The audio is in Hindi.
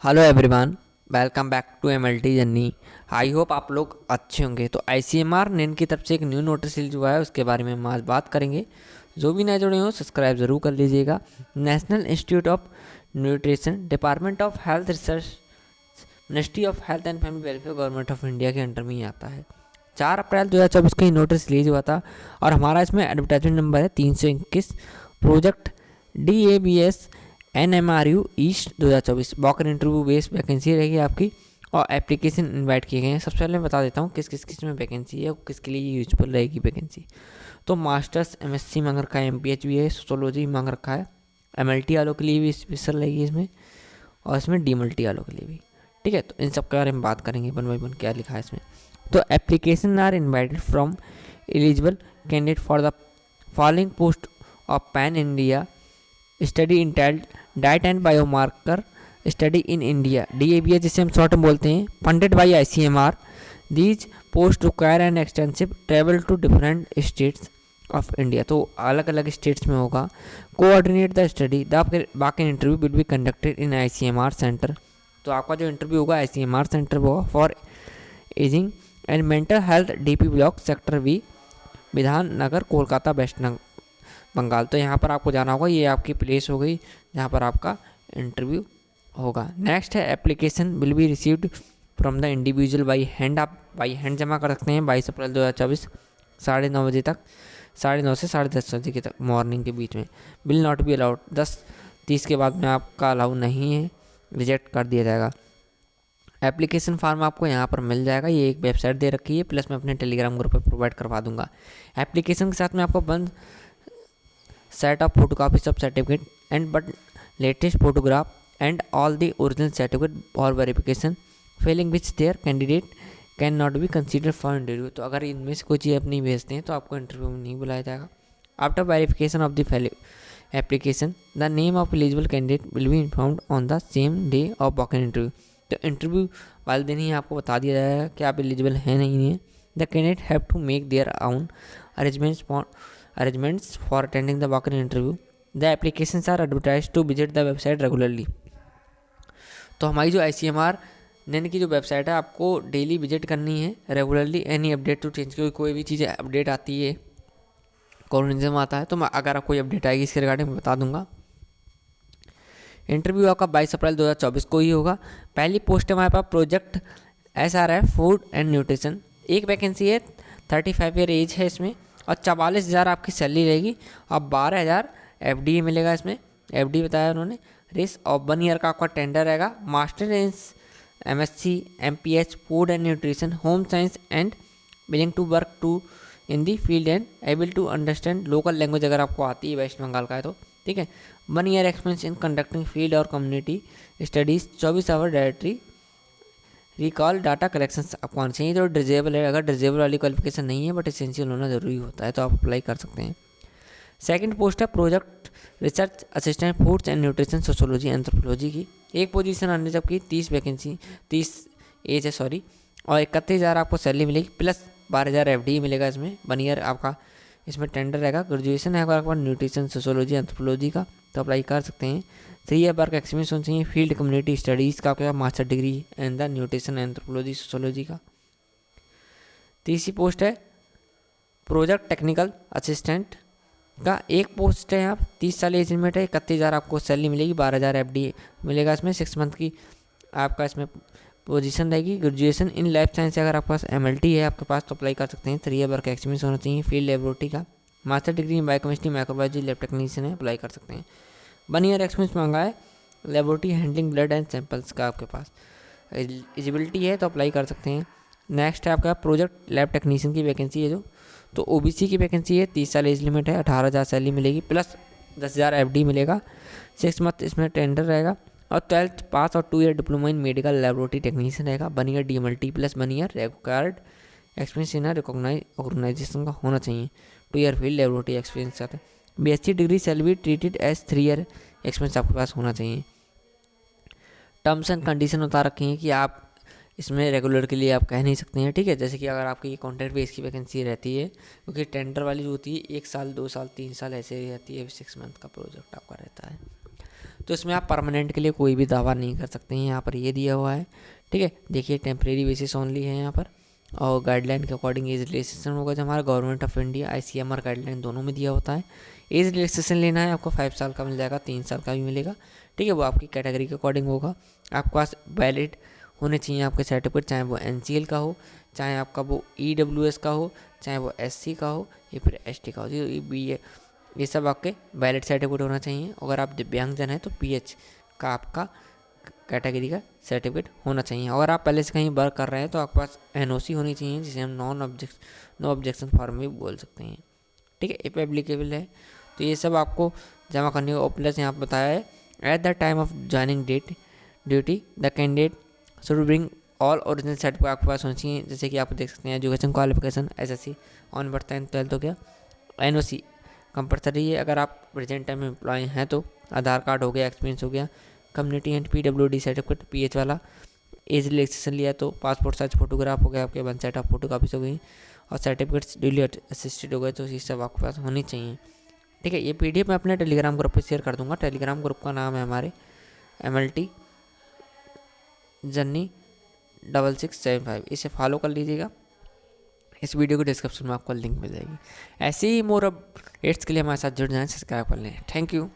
Hello everyone, welcome back to MLT journey. I hope आप लोग अच्छे होंगे। तो आईसीएमआर नेन की तरफ से एक न्यू नोटिस रिलीज हुआ है, उसके बारे में हम आज बात करेंगे। जो भी नए जुड़े हो सब्सक्राइब ज़रूर कर लीजिएगा। National institute of nutrition, department of health research, ministry of health and family welfare, government of India के अंडर में ही आता है। 4 अप्रैल 2024 को ये नोटिस रिलीज हुआ था और हमारा इसमें एडवर्टाइजमेंट नंबर है 321। Project DABS NMRU east 2024 walker interview based vacancy रहेगी आपकी और एप्लीकेशन इनवाइट किए गए हैं। सबसे पहले मैं बता देता हूँ किस में वैकेंसी है और किसके लिए यूजफुल रहेगी वैकेंसी। तो मास्टर्स MSc मांग रखा है, MPH भी है, सोशोलॉजी मांग रखा है, MLT वालों के लिए भी स्पेशल रहेगी इसमें, और इसमें DMLT वालों के लिए भी। ठीक है, तो इन सब के बारे में बात करेंगे वन बाई वन क्या लिखा है इसमें। तो application are invited from eligible candidate for the following post of pan India study in diet and biomarker study in India, DABS जिसे हम शॉर्ट में बोलते हैं, funded by ICMR। These post require and extensive travel to different states of India. तो अलग अलग स्टेट्स में होगा। कोऑर्डिनेट द स्टडी द बाकी interview will be conducted in ICMR centre. तो आपका जो इंटरव्यू होगा ICMR सेंटर में होगा for ageing and mental health, DP block, sector V, विधान नगर, कोलकाता, वेस्ट बंगाल। तो यहाँ पर आपको जाना होगा, ये आपकी प्लेस हो गई जहाँ पर आपका इंटरव्यू होगा। नेक्स्ट है application will be received from the individual by hand. आप बाई हैंड जमा कर सकते हैं 22 अप्रैल 2024 9:30 बजे तक, 9:30 से 10:30 बजे के तक मॉर्निंग के बीच में। विल नॉट बी अलाउड, 10:30 के बाद में आपका अलाउ नहीं है, रिजेक्ट कर दिया जाएगा। एप्लीकेशन फॉर्म आपको यहाँ पर मिल जाएगा, ये एक वेबसाइट दे रखी है, प्लस मैं अपने टेलीग्राम ग्रुप पर प्रोवाइड करवा दूंगा। एप्लीकेशन के साथ में आपको बंद set of photocopies of certificate and but latest photograph and all the original certificate for verification, failing which their candidate cannot be considered for interview। तो अगर इनमें से कोई चीज़ अपनी भेजते हैं तो आपको इंटरव्यू में नहीं बुलाया जाएगा। After verification of the application the name of eligible candidate will be informed on the same day of walk in interview. तो इंटरव्यू वाले दिन ही आपको बता दिया जाएगा कि आप एलिजिबल हैं नहीं है। The candidate have to make their own arrangements for attending the walk-in interview. The applications are advertised to visit the website regularly। तो हमारी जो ICMR नेन की जो वेबसाइट है आपको डेली विजिट करनी है regularly. Any update to change, क्योंकि कोई भी चीज़ अपडेट आती है, कॉन्फिडेंस आता है, तो मैं अगर कोई अपडेट आएगी इसके रिगार्डिंग मैं बता दूंगा। इंटरव्यू आपका 22 अप्रैल 2024 को ही होगा। पहली पोस्ट है हमारे पास project SRF food and nutrition. एक वैकेंसी है, 35 ईयर एज है इसमें, और 44,000 आपकी सैलरी रहेगी और 12,000 FD मिलेगा इसमें। FD बताया उन्होंने। रेस और 1 ईयर का आपका टेंडर रहेगा। Master in MSc MPH food and nutrition, home science and willing to work to in the field and able to understand local language अगर आपको आती है, वेस्ट बंगाल का है तो ठीक है। 1 year experience in conducting field और community studies, 24 hour directory recall data collection आपको आना चाहिए। जो डिजेबल है, अगर डिजेबल वाली क्वालिफिकेशन नहीं है बट एसेंशियल होना ज़रूरी होता है, तो आप अप्लाई कर सकते हैं। सेकंड पोस्ट है project research assistant foods and nutrition sociology anthropology की। एक पोजीशन आने जबकि 30 एज है सॉरी, और 31,000 आपको सैलरी मिलेगी, प्लस 12,000 FD मिलेगा इसमें। 1 ईयर आपका इसमें टेंडर रहेगा। ग्रेजुएशन है अगर आपका न्यूट्रिशन सोशोलॉजी एंथ्रोपोलॉजी का तो अप्लाई कर सकते हैं। 3 ईयर वर्क एक्सपीरियंस होना चाहिए। फील्ड कम्युनिटी स्टडीज़ का आपके master degree and the nutrition anthropology sociology का। तीसरी पोस्ट है प्रोजेक्ट टेक्निकल असिस्टेंट का। एक पोस्ट है यहाँ 30 साल एज लिमिट है, 31,000 आपको सैलरी मिलेगी, 12,000 FD मिलेगा इसमें। 6 मंथ की आपका इसमें पोजीशन रहेगी। ग्रेजुएशन इन लाइफ साइंस अगर आपके पास MLT है आपके पास तो अप्लाई कर सकते हैं। 3 ईयर वर्क एक्सपीरियंस होना चाहिए। फील्ड लेबोरेटरी का। Master degree in biochemistry microbiology lab technician है, अप्लाई कर सकते हैं। 1 ईयर एक्सपीरियंस मांगा है laboratory handling blood and samples का आपके पास एलिजिबिलिटी है तो अप्लाई कर सकते हैं। नेक्स्ट है आपका प्रोजेक्ट लैब टेक्नीशियन की वैकेंसी है जो, तो OBC की वैकेंसी है। 30 साल एज लिमिट है, 18,000 सैलरी मिलेगी, प्लस 10,000 FD मिलेगा। 6 मंथ इसमें टेंडर रहेगा और 12th पास और 2 year diploma in medical laboratory technician रहेगा। 1 year DMLT plus 1 year required experience in recognise organisation का होना चाहिए। 2 ईयर फील्ड लेबोरेटरी एक्सपीरियंस साथ है। BSc degree shall be treated as 3 year experience आपके पास होना चाहिए। टर्म्स एंड कंडीशन बता रखे हैं कि आप इसमें रेगुलर के लिए आप कह नहीं सकते हैं, ठीक है। जैसे कि अगर आपकी ये कॉन्ट्रैक्ट बेस की वैकेंसी रहती है, क्योंकि टेंडर वाली जो होती है 1 साल 2 साल 3 साल ऐसे ही रहती है, 6 मंथ का प्रोजेक्ट आपका रहता है। तो इसमें आप परमानेंट के लिए कोई भी दावा नहीं कर सकते हैं, यहाँ पर ये दिया हुआ है। ठीक है, देखिए टेम्परेरी बेसिस ओनली है यहाँ पर, और गाइडलाइन के अकॉर्डिंग एज रिलैक्सेशन होगा जो हमारा government of India ICMR guideline दोनों में दिया होता है। एज रिलैक्सेशन लेना है आपको 5 साल का मिल जाएगा, 3 साल का भी मिलेगा। ठीक है, वो आपकी कैटेगरी के अकॉर्डिंग होगा। आपके पास वैलिड होने चाहिए आपके सर्टिफिकेट, चाहे वो NCL का हो, चाहे आपका वो EWS का हो, चाहे वो SC का हो या फिर ST का हो, ये सब आपके वैलिड सर्टिफिकेट होना चाहिए। अगर आप दिव्यांगजन हैं तो PH का आपका कैटेगरी का सर्टिफिकेट होना चाहिए। अगर आप पहले से कहीं वर्क कर रहे हैं तो आपके पास NOC होनी चाहिए, जिसे हम नो ऑब्जेक्शन फॉर्म भी बोल सकते हैं। ठीक है, इफ एप्लीकेबल है तो ये सब आपको जमा करने को। प्लस यहाँ पर बताया है at the time of joining duty the candidate should bring all original certificate आपके पास होनी चाहिए। जैसे कि आप देख सकते हैं education qualification SSC on birth 10th 12th हो गया, NOC कंपलसरी है अगर आप प्रेजेंट टाइम में एम्प्लॉय हैं तो, आधार कार्ड हो गया, एक्सपीरियंस हो गया, community and PWD certificate PH वाला, एज रिलैक्सेशन लिया तो पासपोर्ट साइज फोटोग्राफ हो गया आपके, 1 सेट ऑफ फोटो कापीज हो गई, और सर्टिफिकेट्स ड्यूली असिस्टेड हो गए, तो ये सब आपके पास होनी चाहिए। ठीक है, ये PDF मैं अपने टेलीग्राम ग्रुप पे शेयर कर दूंगा। टेलीग्राम ग्रुप का नाम है हमारे MLT जर्नी 6675, इसे फॉलो कर लीजिएगा। इस वीडियो के डिस्क्रिप्शन में आपको लिंक मिल जाएगी। ऐसे ही मोर अपडेट्स के लिए हमारे साथ जुड़ जाएं, सब्सक्राइब कर लें। Thank you.